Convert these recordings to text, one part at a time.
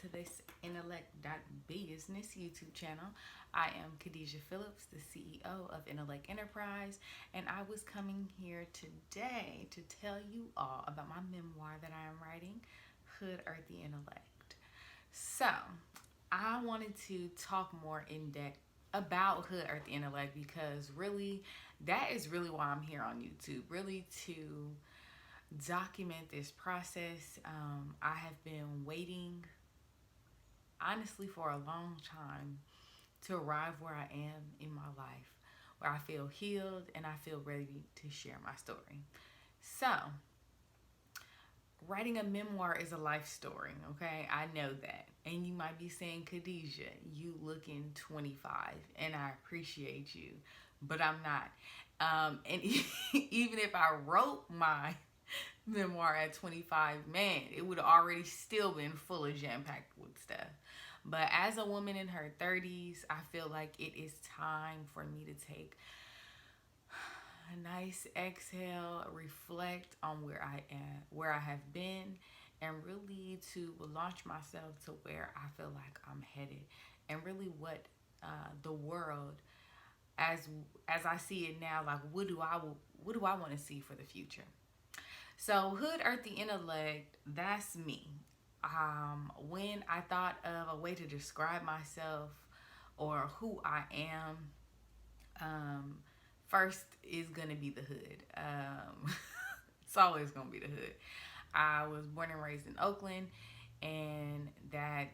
to this Intellect.Business YouTube channel. I am Khadijah Phillips, the CEO of Intellect Enterprise, and I was coming here today to tell you all about my memoir that I am writing, Hood, Earthy Intellect. So, I wanted to talk more in depth about Hood, Earthy Intellect because really, that is really why I'm here on YouTube, really to document this process. I have been waiting, honestly, for a long time to arrive where I am in my life, where I feel healed and I feel ready to share my story. So, writing a memoir is a life story, okay? I know that. And you might be saying, Khadijah, you looking 25, and I appreciate you, but I'm not. And even if I wrote my memoir at 25, man, it would have already still been full of jam packed with stuff. But as a woman in her 30s, I feel like it is time for me to take a nice exhale, reflect on where I am, where I have been, and really to launch myself to where I feel like I'm headed, and really what the world, as I see it now, like what do I want to see for the future? So, Hood Earthy Intellect, that's me. When I thought of a way to describe myself or who I am, first is going to be the hood. It's always going to be the hood. I was born and raised in Oakland, and that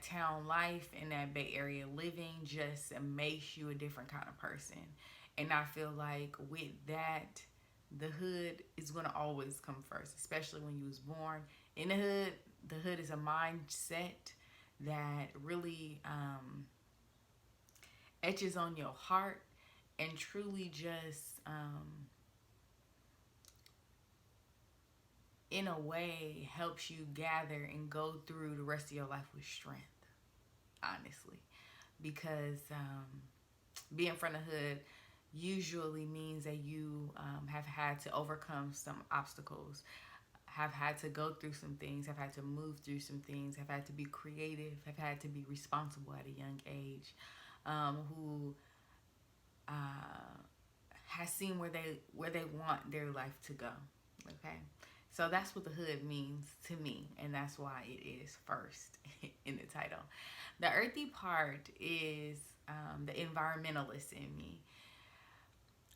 town life and that Bay Area living just makes you a different kind of person. And I feel like with that, the hood is going to always come first, especially when you was born in the hood. The hood is a mindset that really etches on your heart and truly just in a way helps you gather and go through the rest of your life with strength, honestly, because being from the hood usually means that you have had to overcome some obstacles, have had to go through some things, have had to move through some things, have had to be creative, have had to be responsible at a young age, who has seen where they want their life to go. Okay, so that's what the hood means to me, and that's why it is first in the title. The earthy part is the environmentalist in me.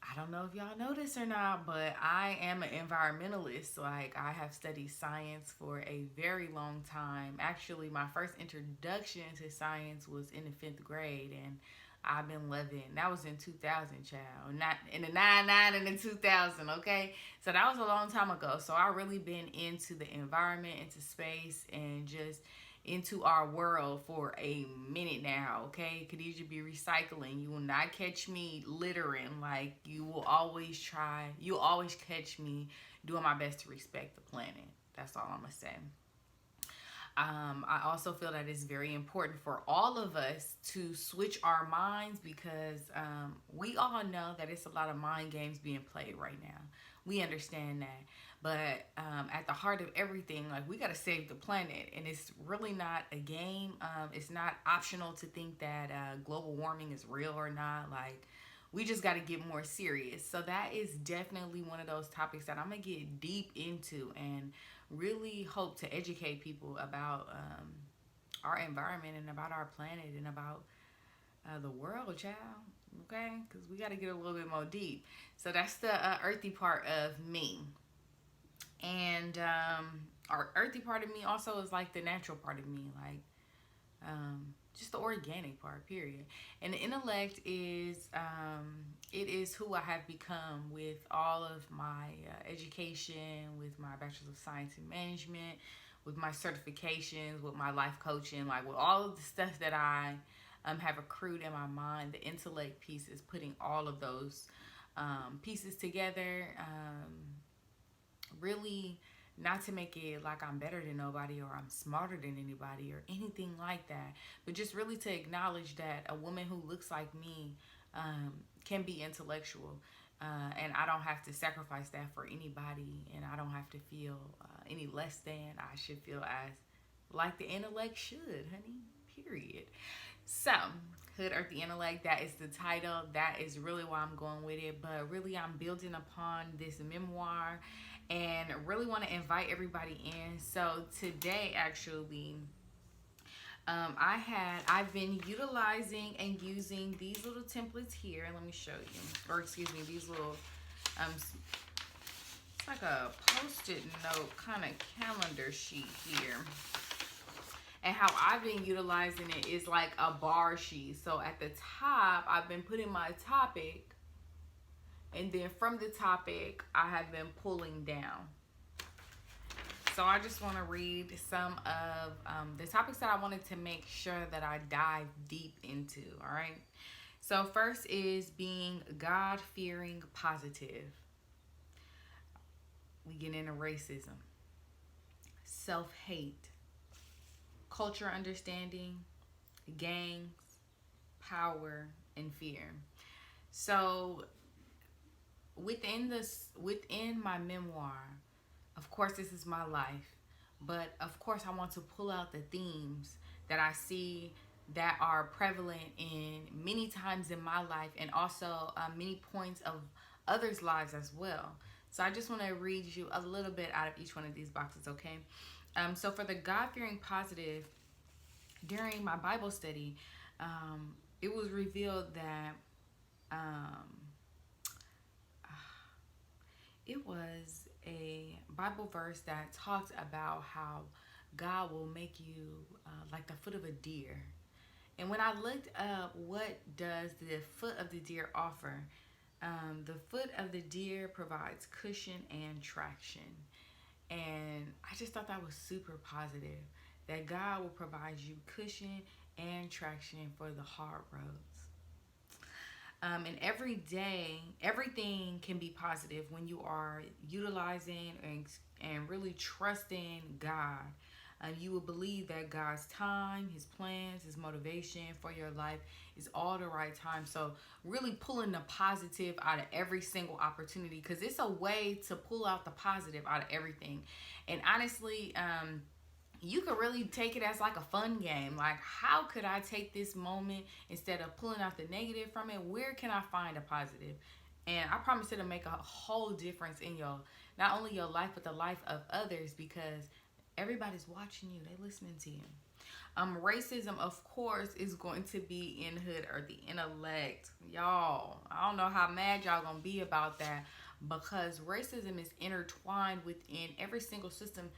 I don't know if y'all know this or not, but I am an environmentalist. Like, I have studied science for a very long time. Actually, my first introduction to science was in the 5th grade, and I've been loving. That was in 2000, child. Not in the 99 and the 2000, okay? So that was a long time ago. So I really been into the environment, into space, and just into our world for a minute now, okay? Khadijah be recycling. You will not catch me littering. Like, you'll always catch me doing my best to respect the planet. That's all I'm going to say. I also feel that it's very important for all of us to switch our minds because we all know that it's a lot of mind games being played right now. We understand that. But at the heart of everything, like, we got to save the planet. And it's really not a game. It's not optional to think that global warming is real or not. Like, we just got to get more serious. So that is definitely one of those topics that I'm going to get deep into and really hope to educate people about our environment and about our planet and about the world, child. Okay? Because we got to get a little bit more deep. So that's the earthy part of me. And our earthy part of me also is like the natural part of me. Like, just the organic part, period. And the intellect is it is who I have become with all of my education, with my bachelor's of science in management, with my certifications, with my life coaching, like with all of the stuff that I have accrued in my mind. The intellect piece is putting all of those pieces together. Really, not to make it like I'm better than nobody or I'm smarter than anybody or anything like that, but just really to acknowledge that a woman who looks like me can be intellectual, and I don't have to sacrifice that for anybody, and I don't have to feel any less than. I should feel as like the intellect should, honey. Period. So, Hood Earthy Intellect, that is the title. That is really why I'm going with it. But really, I'm building upon this memoir and really want to invite everybody in. So, today, actually, I've been utilizing and using these little templates here. Let me show you, or excuse me, these little it's like a post-it note kind of calendar sheet here. And how I've been utilizing it is like a bar sheet. So at the top, I've been putting my topic, and then from the topic, I have been pulling down. So I just want to read some of the topics that I wanted to make sure that I dive deep into. All right. So first is being God-fearing positive. We get into racism, self-hate, culture understanding, gangs, power, and fear. So within my memoir, of course this is my life, but of course I want to pull out the themes that I see that are prevalent in many times in my life, and also many points of others' lives as well. So I just want to read you a little bit out of each one of these boxes, okay? So for the God-fearing positive, during my Bible study, it was revealed that it was a Bible verse that talked about how God will make you like the foot of a deer. And when I looked up what does the foot of the deer offer, the foot of the deer provides cushion and traction. And I just thought that was super positive, that God will provide you cushion and traction for the hard roads. And every day, everything can be positive when you are utilizing and really trusting God. You will believe that God's time, His plans, His motivation for your life is all the right time. So really pulling the positive out of every single opportunity, because it's a way to pull out the positive out of everything. And honestly, you could really take it as like a fun game. Like, how could I take this moment, instead of pulling out the negative from it, where can I find a positive? And I promise it'll make a whole difference in your, not only your life, but the life of others, because everybody's watching you. They listening to you. Racism, of course, is going to be in Hood Earthy Intellect. Y'all, I don't know how mad y'all gonna be about that, because racism is intertwined within every single system,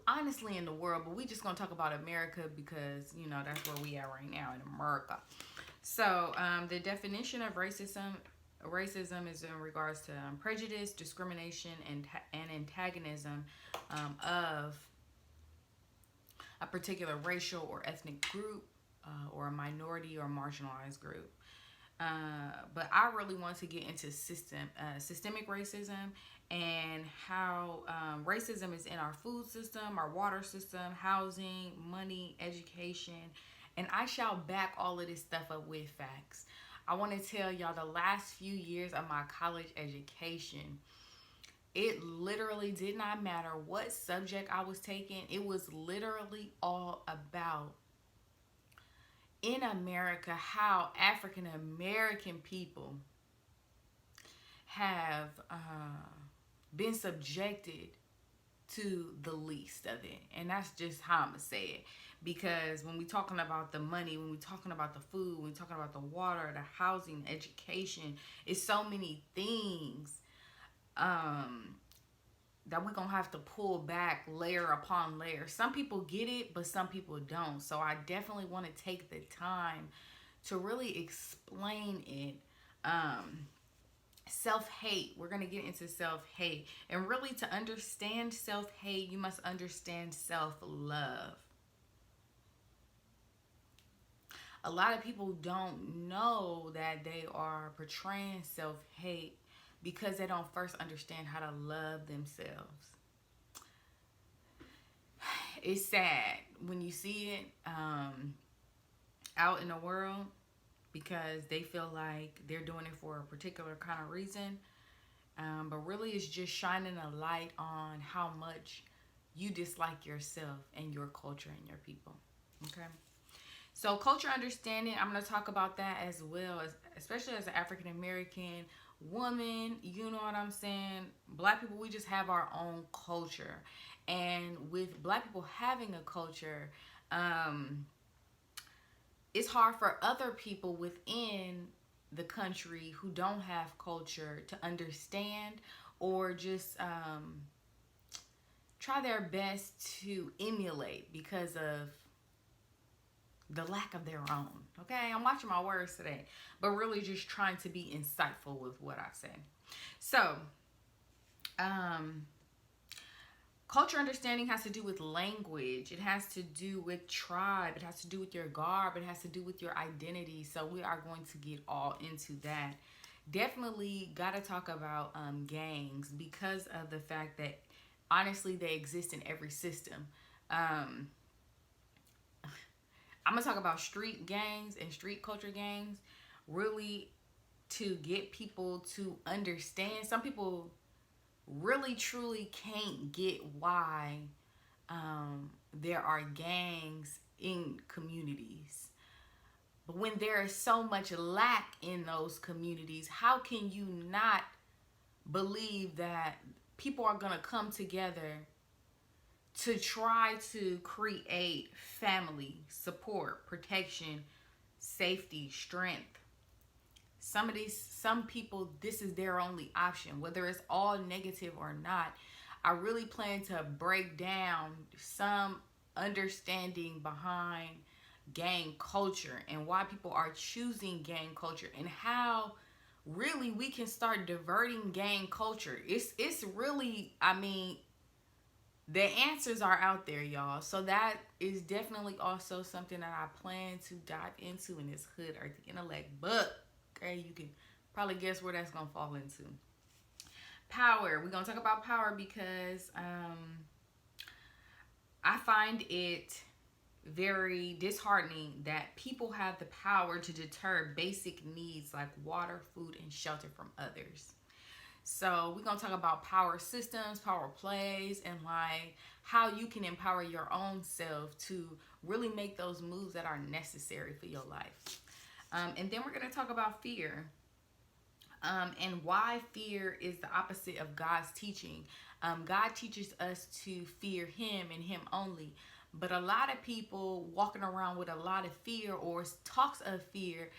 honestly, in the world. But we just gonna talk about America, because you know that's where we are right now, in America. So the definition of racism is in regards to prejudice, discrimination, and antagonism of a particular racial or ethnic group, or a minority or marginalized group. But I really want to get into systemic racism, and how racism is in our food system, our water system, housing, money, education. And I shall back all of this stuff up with facts. I want to tell y'all, the last few years of my college education, it literally did not matter what subject I was taking. It was literally all about, in America, how African American people have been subjected to the least of it. And that's just how I'm going to say it. Because when we're talking about the money, when we're talking about the food, when we're talking about the water, the housing, education, it's so many things that we're going to have to pull back layer upon layer. Some people get it, but some people don't. So I definitely want to take the time to really explain it. Self-hate. We're going to get into self-hate. And really, to understand self-hate, you must understand self-love. A lot of people don't know that they are portraying self-hate because they don't first understand how to love themselves. It's sad when you see it out in the world, because they feel like they're doing it for a particular kind of reason. But really, it's just shining a light on how much you dislike yourself and your culture and your people. Okay. So culture understanding, I'm going to talk about that as well, as especially as an African American woman. You know what I'm saying? Black people, we just have our own culture, and with Black people having a culture, um, it's hard for other people within the country who don't have culture to understand, or just try their best to emulate because of the lack of their own. Okay, I'm watching my words today, but really just trying to be insightful with what I say. So, um, culture understanding has to do with language. It has to do with tribe. It has to do with your garb. It has to do with your identity. So we are going to get all into that. Definitely got to talk about gangs, because of the fact that honestly they exist in every system. Um, I'm going to talk about street gangs and street culture gangs, really to get people to understand. Some people really truly can't get why there are gangs in communities. But when there is so much lack in those communities, how can you not believe that people are going to come together to try to create family, support, protection, safety, strength? Some people, this is their only option, whether it's all negative or not. I really plan to break down some understanding behind gang culture and why people are choosing gang culture, and how really we can start diverting gang culture. It's really, I mean, the answers are out there, y'all. So that is definitely also something that I plan to dive into in this Hood Earthy Intellect book. Okay, you can probably guess where that's gonna fall into. Power. We're gonna talk about power because I find it very disheartening that people have the power to deter basic needs like water, food, and shelter from others. So we're gonna talk about power systems, power plays, and like how you can empower your own self to really make those moves that are necessary for your life. And then we're gonna talk about fear, and why fear is the opposite of God's teaching. God teaches us to fear Him and Him only. But a lot of people walking around with a lot of fear or talks of fear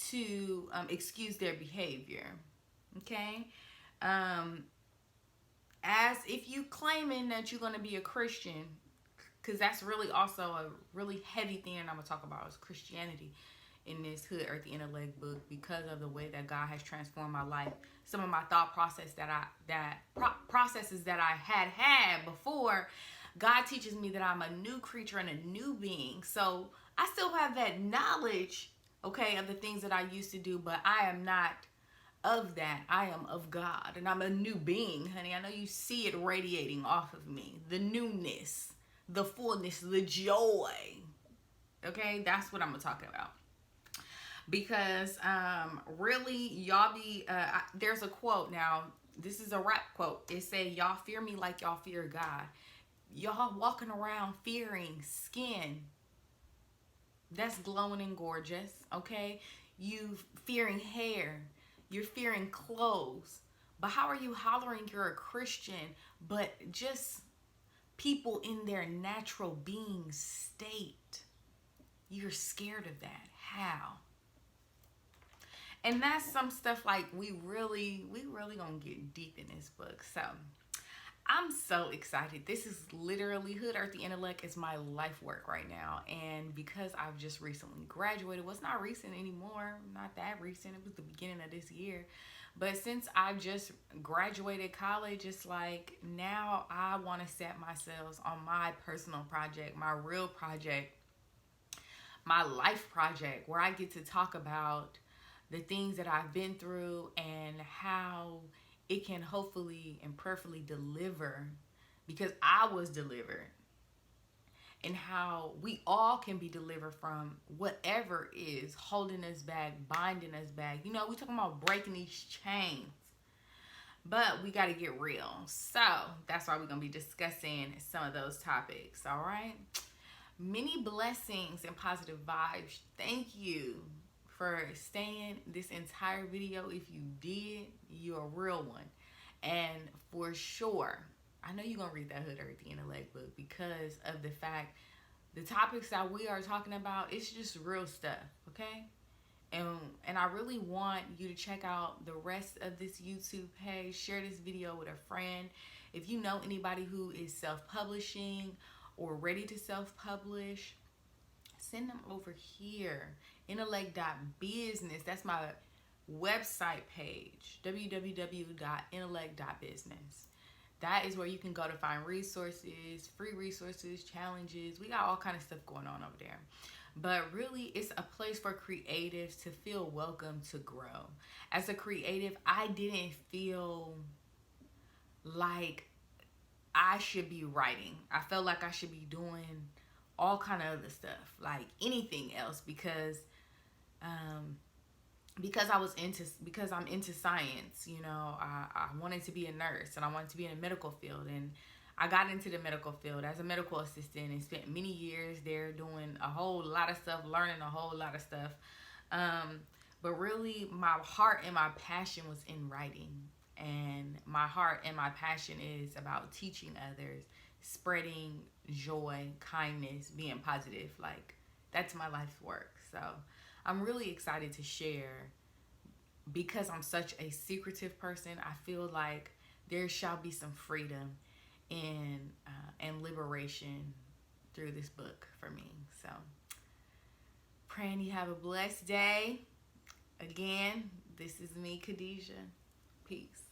to excuse their behavior. Okay? As if you claiming that you're going to be a Christian, because that's really also a really heavy thing I'm going to talk about is Christianity in this Hood Earthy Intellect book, because of the way that God has transformed my life. Some of my thought processes that I had before. God teaches me that I'm a new creature and a new being. So I still have that knowledge, okay, of the things that I used to do, but I am not of that. I am of God, and I'm a new being, honey. I know you see it radiating off of me. The newness, the fullness, the joy. Okay, that's what I'm gonna talk about. Because really, y'all be there's a quote now. This is a rap quote. It said, "Y'all fear me like y'all fear God." Y'all walking around fearing skin that's glowing and gorgeous. Okay, you fearing hair. You're fearing clothes. But how are you hollering you're a Christian, but just people in their natural being state? You're scared of that. How? And that's some stuff like we really gonna get deep in this book. So I'm so excited. This is literally Hood Earthy Intellect is my life work right now. And because I've just recently graduated, well, it's not recent anymore. Not that recent. It was the beginning of this year. But since I just graduated college, it's like now I want to set myself on my personal project, my real project, my life project, where I get to talk about the things that I've been through and how it can hopefully and prayerfully deliver, because I was delivered, and how we all can be delivered from whatever is holding us back, binding us back. You know, we're talking about breaking these chains. But we got to get real. So that's why we're going to be discussing some of those topics. All right. Many blessings and positive vibes. Thank you for staying this entire video. If you did, you're a real one. And for sure, I know you're going to read that Hood Earthy Intellect book because of the fact the topics that we are talking about, it's just real stuff, okay? And I really want you to check out the rest of this YouTube page. Share this video with a friend. If you know anybody who is self-publishing or ready to self-publish, send them over here. Intellect.Business. That's my website page. www.Intellect.Business. That is where you can go to find resources, free resources, challenges. We got all kind of stuff going on over there. But really, it's a place for creatives to feel welcome to grow. As a creative, I didn't feel like I should be writing. I felt like I should be doing all kind of other stuff, like anything else, because I'm into science. You know, I wanted to be a nurse and I wanted to be in the medical field, and I got into the medical field as a medical assistant and spent many years there doing a whole lot of stuff, learning a whole lot of stuff. But really, my heart and my passion was in writing. And my heart and my passion is about teaching others, spreading joy, kindness, being positive. Like, that's my life's work. So I'm really excited to share. Because I'm such a secretive person, I feel like there shall be some freedom and liberation through this book for me. So praying you have a blessed day. Again, this is me, Khadijah. Peace.